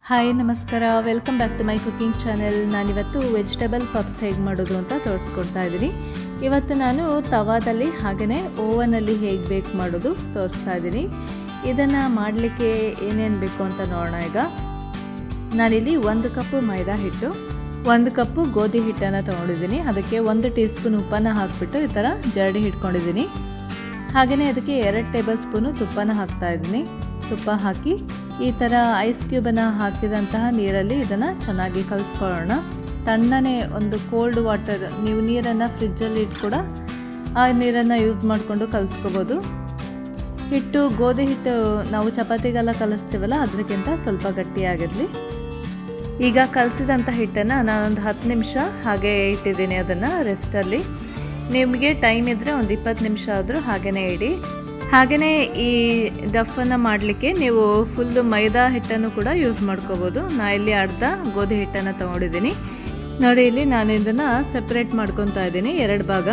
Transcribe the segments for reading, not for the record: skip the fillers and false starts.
Hi ನಮಸ್ಕಾರ, welcome back to my cooking channel. ನಾನಿವತ್ತು vegetable puffs ಹೇಗೆ ಮಾಡೋದು ಅಂತ ತೋರಿಸ್ಕೊಡ್ತಾ ಇದ್ದೀನಿ. ಇವತ್ತು ನಾನು ತವಾದಲ್ಲಿ ಹಾಗೆಯೇ ಓವನಲ್ಲಿ ಹೇಗೆ ಬೇಕ್ ಮಾಡೋದು ತೋರಿಸ್ತಾ ಇದ್ದೀನಿ. ಇದನ್ನು ಮಾಡಲಿಕ್ಕೆ ಏನೇನು ಬೇಕು ಅಂತ ನೋಡೋಣ. ಈಗ ನಾನಿಲ್ಲಿ 1 ಕಪ್ ಮೈದಾ ಹಿಟ್ಟು, 1 ಕಪ್ ಗೋಧಿ ಹಿಟ್ಟನ್ನು ತೊಗೊಂಡಿದ್ದೀನಿ. ಅದಕ್ಕೆ 1 ಟೀ ಸ್ಪೂನ್ ಉಪ್ಪನ್ನು ಹಾಕಿಬಿಟ್ಟು ಈ ಥರ ಜರಡಿ ಹಿಡ್ಕೊಂಡಿದ್ದೀನಿ. ಹಾಗೆಯೇ ಅದಕ್ಕೆ 2 ಟೇಬಲ್ ಸ್ಪೂನು ತುಪ್ಪನ ಹಾಕ್ತಾ ಇದ್ದೀನಿ. ತುಪ್ಪ ಹಾಕಿ ಈ ಥರ ಐಸ್ ಕ್ಯೂಬನ್ನು ಹಾಕಿದಂತಹ ನೀರಲ್ಲಿ ಇದನ್ನು ಚೆನ್ನಾಗಿ ಕಲಿಸ್ಕೊಳ್ಳೋಣ. ತಣ್ಣನೆ ಒಂದು ಕೋಲ್ಡ್ ವಾಟರ್, ನೀವು ನೀರನ್ನು ಫ್ರಿಜ್ಜಲ್ಲಿ ಇಟ್ಟು ಕೂಡ ಆ ನೀರನ್ನು ಯೂಸ್ ಮಾಡಿಕೊಂಡು ಕಲಿಸ್ಕೋಬೋದು. ಹಿಟ್ಟು ಗೋಧಿ ಹಿಟ್ಟು ನಾವು ಚಪಾತಿಗೆಲ್ಲ ಕಲಿಸ್ತೀವಲ್ಲ, ಅದಕ್ಕಿಂತ ಸ್ವಲ್ಪ ಗಟ್ಟಿಯಾಗಿರಲಿ. ಈಗ ಕಲಸಿದಂಥ ಹಿಟ್ಟನ್ನು ನಾನೊಂದು 10 ನಿಮಿಷ ಹಾಗೆ ಇಟ್ಟಿದ್ದೀನಿ ಅದನ್ನು ರೆಸ್ಟಲ್ಲಿ. ನಿಮಗೆ ಟೈಮ್ ಇದ್ದರೆ ಒಂದು 20 ನಿಮಿಷ ಆದರೂ ಹಾಗೆಯೇ ಇಡಿ. ಹಾಗೆಯೇ ಈ ಡಫನ್ನು ಮಾಡಲಿಕ್ಕೆ ನೀವು ಫುಲ್ಲು ಮೈದಾ ಹಿಟ್ಟನ್ನು ಕೂಡ ಯೂಸ್ ಮಾಡ್ಕೋಬೋದು. ನಾ ಇಲ್ಲಿ ಅರ್ಧ ಗೋಧಿ ಹಿಟ್ಟನ್ನು ತೊಗೊಂಡಿದ್ದೀನಿ. ನೋಡಿ, ಇಲ್ಲಿ ನಾನು ಇದನ್ನು ಸೆಪ್ರೇಟ್ ಮಾಡ್ಕೊತಾ ಇದ್ದೀನಿ 2 ಭಾಗ.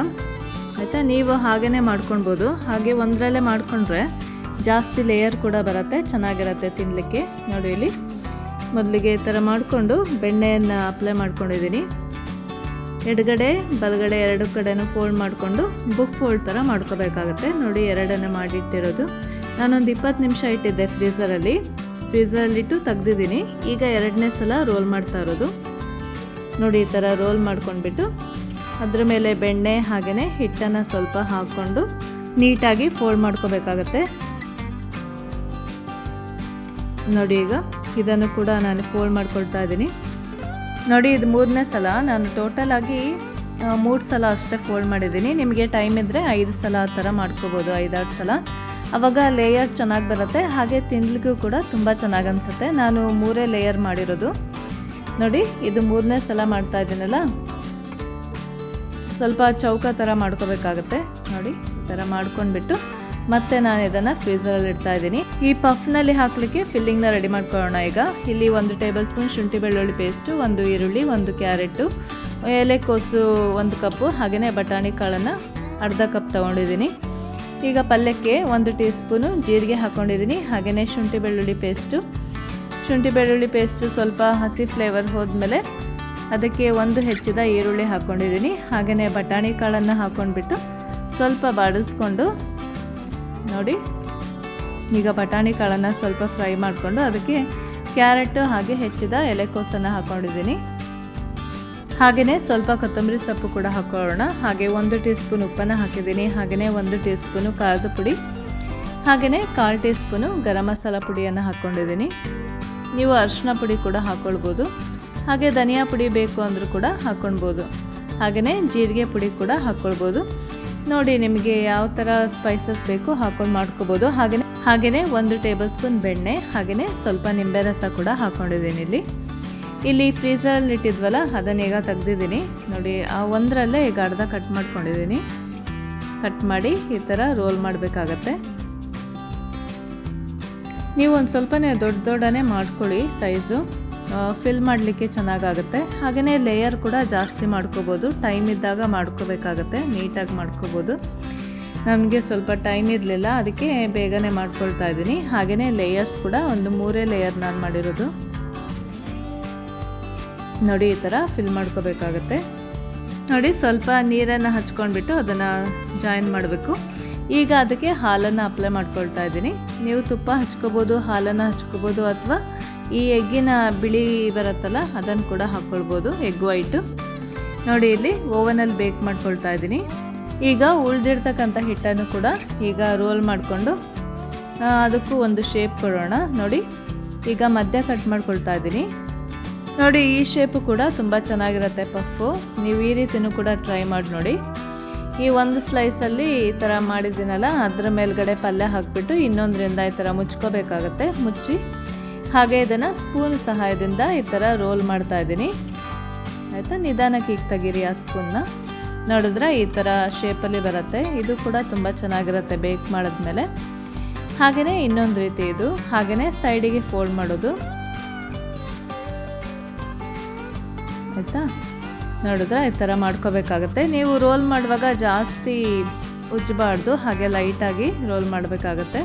ಆಯಿತಾ, ನೀವು ಹಾಗೆಯೇ ಮಾಡ್ಕೊಳ್ಬೋದು. ಹಾಗೆ ಒಂದರಲ್ಲೇ ಮಾಡಿಕೊಂಡ್ರೆ ಜಾಸ್ತಿ ಲೇಯರ್ ಕೂಡ ಬರುತ್ತೆ, ಚೆನ್ನಾಗಿರುತ್ತೆ ತಿನ್ನಲಿಕ್ಕೆ. ನೋಡಿ, ಇಲ್ಲಿ ಮೊದಲಿಗೆ ಈ ಥರ ಮಾಡಿಕೊಂಡು ಬೆಣ್ಣೆಯನ್ನು ಅಪ್ಲೈ ಮಾಡ್ಕೊಂಡಿದ್ದೀನಿ. ಎಡಗಡೆ ಬಲಗಡೆ 2 ಕಡೆನೂ ಫೋಲ್ಡ್ ಮಾಡಿಕೊಂಡು ಬುಕ್ ಫೋಲ್ಡ್ ಥರ ಮಾಡ್ಕೋಬೇಕಾಗತ್ತೆ. ನೋಡಿ, 2 ಮಾಡಿಟ್ಟಿರೋದು ನಾನೊಂದು 20 ನಿಮಿಷ ಇಟ್ಟಿದ್ದೆ ಫ್ರೀಝರಲ್ಲಿಟ್ಟು ತೆಗ್ದಿದ್ದೀನಿ. ಈಗ 2ನೇ ಸಲ ರೋಲ್ ಮಾಡ್ತಾ ಇರೋದು. ನೋಡಿ, ಈ ಥರ ರೋಲ್ ಮಾಡ್ಕೊಂಡ್ಬಿಟ್ಟು ಅದ್ರ ಮೇಲೆ ಬೆಣ್ಣೆ ಹಾಗೆಯೇ ಹಿಟ್ಟನ್ನು ಸ್ವಲ್ಪ ಹಾಕ್ಕೊಂಡು ನೀಟಾಗಿ ಫೋಲ್ಡ್ ಮಾಡ್ಕೋಬೇಕಾಗತ್ತೆ. ನೋಡಿ, ಈಗ ಇದನ್ನು ಕೂಡ ನಾನು ಫೋಲ್ಡ್ ಮಾಡ್ಕೊಳ್ತಾ ಇದ್ದೀನಿ. ನೋಡಿ, ಇದು 3ನೇ ಸಲ. ನಾನು ಟೋಟಲ್ ಆಗಿ 3 ಸಲ ಅಷ್ಟೇ ಫೋಲ್ಡ್ ಮಾಡಿದ್ದೀನಿ. ನಿಮಗೆ ಟೈಮ್ ಇದ್ದರೆ 5 ಸಲ ಆ ಥರ ಮಾಡ್ಕೋಬೋದು, 5-6 ಸಲ. ಆವಾಗ ಲೇಯರ್ ಚೆನ್ನಾಗಿ ಬರುತ್ತೆ, ಹಾಗೆ ತಿನ್ನಲಿಕ್ಕೂ ಕೂಡ ತುಂಬ ಚೆನ್ನಾಗಿ ಅನಿಸುತ್ತೆ. ನಾನು 3 ಲೇಯರ್ ಮಾಡಿರೋದು. ನೋಡಿ, ಇದು 3ನೇ ಸಲ ಮಾಡ್ತಾ ಇದ್ದೀನಲ್ಲ, ಸ್ವಲ್ಪ ಚೌಕ ಥರ ಮಾಡ್ಕೋಬೇಕಾಗತ್ತೆ. ನೋಡಿ, ಈ ಥರ ಮಾಡ್ಕೊಂಡ್ಬಿಟ್ಟು ಮತ್ತೆ ನಾನು ಇದನ್ನು ಫ್ರೀಝರಲ್ಲಿ ಇಡ್ತಾ ಇದ್ದೀನಿ. ಈ ಪಫ್ನಲ್ಲಿ ಹಾಕಲಿಕ್ಕೆ ಫಿಲ್ಲಿಂಗ್ನ ರೆಡಿ ಮಾಡ್ಕೊಳ್ಳೋಣ. ಈಗ ಇಲ್ಲಿ 1 ಟೇಬಲ್ ಸ್ಪೂನ್ ಶುಂಠಿ ಬೆಳ್ಳುಳ್ಳಿ ಪೇಸ್ಟು, 1 ಈರುಳ್ಳಿ, 1 ಕ್ಯಾರೆಟು, ಎಲೆಕೋಸು 1 ಕಪ್ಪು, ಹಾಗೆಯೇ ಬಟಾಣಿ ಕಾಳನ್ನು ಅರ್ಧ ಕಪ್ ತೊಗೊಂಡಿದ್ದೀನಿ. ಈಗ ಪಲ್ಯಕ್ಕೆ 1 ಟೀ ಸ್ಪೂನು ಜೀರಿಗೆ ಹಾಕ್ಕೊಂಡಿದ್ದೀನಿ. ಹಾಗೆಯೇ ಶುಂಠಿ ಬೆಳ್ಳುಳ್ಳಿ ಪೇಸ್ಟು ಸ್ವಲ್ಪ ಹಸಿ ಫ್ಲೇವರ್ ಹೋದ್ಮೇಲೆ ಅದಕ್ಕೆ 1 ಹೆಚ್ಚಿದ ಈರುಳ್ಳಿ ಹಾಕ್ಕೊಂಡಿದ್ದೀನಿ. ಹಾಗೆಯೇ ಬಟಾಣಿ ಕಾಳನ್ನು ಹಾಕ್ಕೊಂಡ್ಬಿಟ್ಟು ಸ್ವಲ್ಪ ಬಾಡಿಸ್ಕೊಂಡು, ನೋಡಿ, ಈಗ ಬಟಾಣಿ ಕಾಳನ್ನು ಸ್ವಲ್ಪ ಫ್ರೈ ಮಾಡಿಕೊಂಡು ಅದಕ್ಕೆ ಕ್ಯಾರೆಟು ಹಾಗೆ ಹೆಚ್ಚಿದ ಎಲೆಕೋಸನ್ನು ಹಾಕ್ಕೊಂಡಿದ್ದೀನಿ. ಹಾಗೆಯೇ ಸ್ವಲ್ಪ ಕೊತ್ತಂಬರಿ ಸೊಪ್ಪು ಕೂಡ ಹಾಕೊಳ್ಳೋಣ. ಹಾಗೆ 1 ಟೀ ಸ್ಪೂನ್ ಉಪ್ಪನ್ನು ಹಾಕಿದ್ದೀನಿ. ಹಾಗೆಯೇ 1 ಟೀ ಸ್ಪೂನು ಖಾರದ ಪುಡಿ, ಹಾಗೆಯೇ 1/4 ಟೀ ಸ್ಪೂನು ಗರಂ ಮಸಾಲ ಪುಡಿಯನ್ನು ಹಾಕ್ಕೊಂಡಿದ್ದೀನಿ. ನೀವು ಅರಿಶಿನ ಪುಡಿ ಕೂಡ ಹಾಕ್ಕೊಳ್ಬೋದು. ಹಾಗೆ ಧನಿಯಾ ಪುಡಿ ಬೇಕು ಅಂದರೂ ಕೂಡ ಹಾಕ್ಕೊಳ್ಬೋದು. ಹಾಗೆಯೇ ಜೀರಿಗೆ ಪುಡಿ ಕೂಡ ಹಾಕ್ಕೊಳ್ಬೋದು. ನೋಡಿ, ನಿಮಗೆ ಯಾವ ಥರ ಸ್ಪೈಸಸ್ ಬೇಕು ಹಾಕ್ಕೊಂಡು ಮಾಡ್ಕೋಬೋದು. ಹಾಗೆಯೇ 1 ಟೇಬಲ್ ಸ್ಪೂನ್ ಬೆಣ್ಣೆ, ಹಾಗೆಯೇ ಸ್ವಲ್ಪ ನಿಂಬೆ ರಸ ಕೂಡ ಹಾಕ್ಕೊಂಡಿದ್ದೀನಿ. ಇಲ್ಲಿ ಫ್ರೀಝರಲ್ಲಿ ಇಟ್ಟಿದ್ವಲ್ಲ, ಅದನ್ನೀಗ ತೆಗ್ದಿದ್ದೀನಿ. ನೋಡಿ, ಆ 1ರಲ್ಲೇ ಈಗ ಅರ್ಧ ಕಟ್ ಮಾಡ್ಕೊಂಡಿದ್ದೀನಿ. ಕಟ್ ಮಾಡಿ ಈ ಥರ ರೋಲ್ ಮಾಡಬೇಕಾಗತ್ತೆ. ನೀವು ಒಂದು ಸ್ವಲ್ಪನೇ ದೊಡ್ಡನೇ ಮಾಡ್ಕೊಳ್ಳಿ, ಸೈಜು ಫಿಲ್ ಮಾಡಲಿಕ್ಕೆ ಚೆನ್ನಾಗಾಗುತ್ತೆ. ಹಾಗೆಯೇ ಲೇಯರ್ ಕೂಡ ಜಾಸ್ತಿ ಮಾಡ್ಕೋಬೋದು. ಟೈಮ್ ಇದ್ದಾಗ ಮಾಡ್ಕೋಬೇಕಾಗತ್ತೆ, ನೀಟಾಗಿ ಮಾಡ್ಕೋಬೋದು. ನನಗೆ ಸ್ವಲ್ಪ ಟೈಮ್ ಇರಲಿಲ್ಲ, ಅದಕ್ಕೆ ಬೇಗನೆ ಮಾಡ್ಕೊಳ್ತಾ ಇದ್ದೀನಿ. ಹಾಗೆಯೇ ಲೇಯರ್ಸ್ ಕೂಡ ಒಂದು 3 ಲೇಯರ್ ನಾನು ಮಾಡಿರೋದು. ನೋಡಿ, ಈ ಥರ ಫಿಲ್ ಮಾಡ್ಕೋಬೇಕಾಗತ್ತೆ. ನೋಡಿ, ಸ್ವಲ್ಪ ನೀರನ್ನು ಹಚ್ಕೊಂಡ್ಬಿಟ್ಟು ಅದನ್ನು ಜಾಯಿನ್ ಮಾಡಬೇಕು. ಈಗ ಅದಕ್ಕೆ ಹಾಲನ್ನು ಅಪ್ಲೈ ಮಾಡ್ಕೊಳ್ತಾ ಇದ್ದೀನಿ. ನೀವು ತುಪ್ಪ ಹಚ್ಕೋಬೋದು, ಹಾಲನ್ನು ಹಚ್ಕೋಬೋದು, ಅಥವಾ ಈ ಎಗ್ಗಿನ ಬಿಳಿ ಬರುತ್ತಲ್ಲ ಅದನ್ನು ಕೂಡ ಹಾಕ್ಕೊಳ್ಬೋದು, ಎಗ್ ವೈಟು. ನೋಡಿ, ಇಲ್ಲಿ ಓವನಲ್ಲಿ ಬೇಕ್ ಮಾಡ್ಕೊಳ್ತಾ ಇದ್ದೀನಿ. ಈಗ ಉಳಿದಿರ್ತಕ್ಕಂಥ ಹಿಟ್ಟನ್ನು ಕೂಡ ಈಗ ರೋಲ್ ಮಾಡಿಕೊಂಡು ಅದಕ್ಕೂ ಒಂದು ಶೇಪ್ ಕೊಡೋಣ. ನೋಡಿ, ಈಗ ಮಧ್ಯ ಕಟ್ ಮಾಡ್ಕೊಳ್ತಾ ಇದ್ದೀನಿ. ನೋಡಿ, ಈ ಶೇಪು ಕೂಡ ತುಂಬ ಚೆನ್ನಾಗಿರುತ್ತೆ ಪಫು. ನೀವು ಈ ರೀತಿಯೂ ಕೂಡ ಟ್ರೈ ಮಾಡಿ ನೋಡಿ. ಈ 1 ಸ್ಲೈಸಲ್ಲಿ ಈ ಥರ ಮಾಡಿದ್ದೀನಲ್ಲ, ಅದರ ಮೇಲ್ಗಡೆ ಪಲ್ಯ ಹಾಕಿಬಿಟ್ಟು ಇನ್ನೊಂದರಿಂದ ಈ ಥರ ಮುಚ್ಕೋಬೇಕಾಗತ್ತೆ. ಮುಚ್ಚಿ ಹಾಗೆ ಇದನ್ನು ಸ್ಪೂನ್ ಸಹಾಯದಿಂದ ಈ ಥರ ರೋಲ್ ಮಾಡ್ತಾ ಇದ್ದೀನಿ. ಆಯಿತಾ, ನಿಧಾನಕ್ಕೆ ಈಗ ತೆಗೀರಿ ಆ ಸ್ಪೂನ್ನ. ನೋಡಿದ್ರೆ ಈ ಥರ ಶೇಪಲ್ಲಿ ಬರುತ್ತೆ. ಇದು ಕೂಡ ತುಂಬ ಚೆನ್ನಾಗಿರುತ್ತೆ ಬೇಕ್ ಮಾಡಿದ್ಮೇಲೆ. ಹಾಗೆಯೇ ಇನ್ನೊಂದು ರೀತಿ ಇದು. ಹಾಗೆಯೇ ಸೈಡಿಗೆ ಫೋಲ್ಡ್ ಮಾಡೋದು. ಆಯಿತಾ, ನೋಡಿದ್ರೆ ಈ ಥರ ಮಾಡ್ಕೋಬೇಕಾಗತ್ತೆ. ನೀವು ರೋಲ್ ಮಾಡುವಾಗ ಜಾಸ್ತಿ ಉಜ್ಜಬಾರ್ದು, ಹಾಗೆ ಲೈಟಾಗಿ ರೋಲ್ ಮಾಡಬೇಕಾಗತ್ತೆ.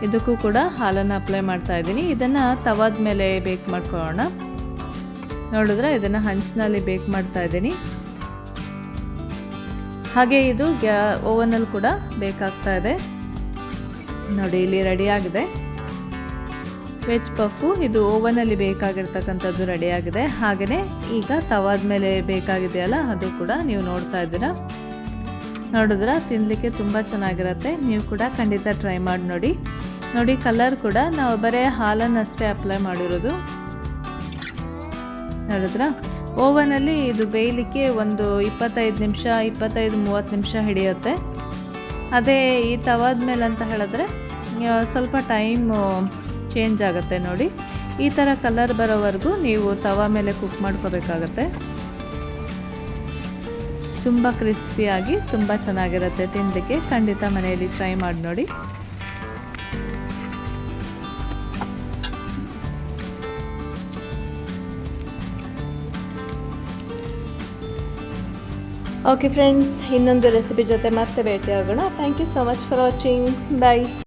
ಇದಕ್ಕೂ ಕೂಡ ಹಾಲನ್ನು ಅಪ್ಲೈ ಮಾಡ್ತಾ ಇದ್ದೀನಿ. ಇದನ್ನು ತವಾದ ಮೇಲೆ ಬೇಕ್ ಮಾಡ್ಕೊಳ್ಳೋಣ. ನೋಡಿದ್ರೆ ಇದನ್ನು ಹಂಚಿನಲ್ಲಿ ಬೇಕ್ ಮಾಡ್ತಾ ಇದ್ದೀನಿ. ಹಾಗೆ ಇದು ಓವನಲ್ಲಿ ಕೂಡ ಬೇಕಾಗ್ತಾ ಇದೆ. ನೋಡಿ ಇಲ್ಲಿ ರೆಡಿಯಾಗಿದೆ ವೆಜ್ ಪಫು. ಇದು ಓವನಲ್ಲಿ ಬೇಕಾಗಿರ್ತಕ್ಕಂಥದ್ದು ರೆಡಿಯಾಗಿದೆ. ಹಾಗೆಯೇ ಈಗ ತವಾದ ಮೇಲೆ ಬೇಕಾಗಿದೆಯಲ್ಲ ಅದು ಕೂಡ ನೀವು ನೋಡ್ತಾ ಇದ್ದೀರಾ. ನೋಡಿದ್ರೆ ತಿನ್ನಲಿಕ್ಕೆ ತುಂಬ ಚೆನ್ನಾಗಿರುತ್ತೆ. ನೀವು ಕೂಡ ಖಂಡಿತ ಟ್ರೈ ಮಾಡಿ ನೋಡಿ. ನೋಡಿ ಕಲರ್ ಕೂಡ ನಾವು ಬರೀ ಹಾಲನ್ನಷ್ಟೇ ಅಪ್ಲೈ ಮಾಡಿರೋದು. ನೋಡಿದ್ರಾ ಓವನಲ್ಲಿ ಇದು ಬೇಯಲಿಕ್ಕೆ ಒಂದು 25 ನಿಮಿಷ 25-30 ನಿಮಿಷ ಹಿಡಿಯುತ್ತೆ. ಅದೇ ಈ ತವಾದ ಮೇಲೆ ಅಂತ ಹೇಳಿದ್ರೆ ಸ್ವಲ್ಪ ಟೈಮು ಚೇಂಜ್ ಆಗುತ್ತೆ. ನೋಡಿ ಈ ಥರ ಕಲರ್ ಬರೋವರೆಗೂ ನೀವು ತವಾ ಮೇಲೆ ಕುಕ್ ಮಾಡ್ಕೋಬೇಕಾಗತ್ತೆ. ತುಂಬ ಕ್ರಿಸ್ಪಿಯಾಗಿ ತುಂಬ ಚೆನ್ನಾಗಿರುತ್ತೆ ತಿನ್ನಲಿಕ್ಕೆ. ಖಂಡಿತ ಮನೆಯಲ್ಲಿ ಟ್ರೈ ಮಾಡಿ ನೋಡಿ. ಓಕೆ ಫ್ರೆಂಡ್ಸ್, ಇನ್ನೊಂದು ರೆಸಿಪಿ ಜೊತೆ ಮತ್ತೆ ಭೇಟಿಯಾಗೋಣ. Thank you so much for watching. Bye.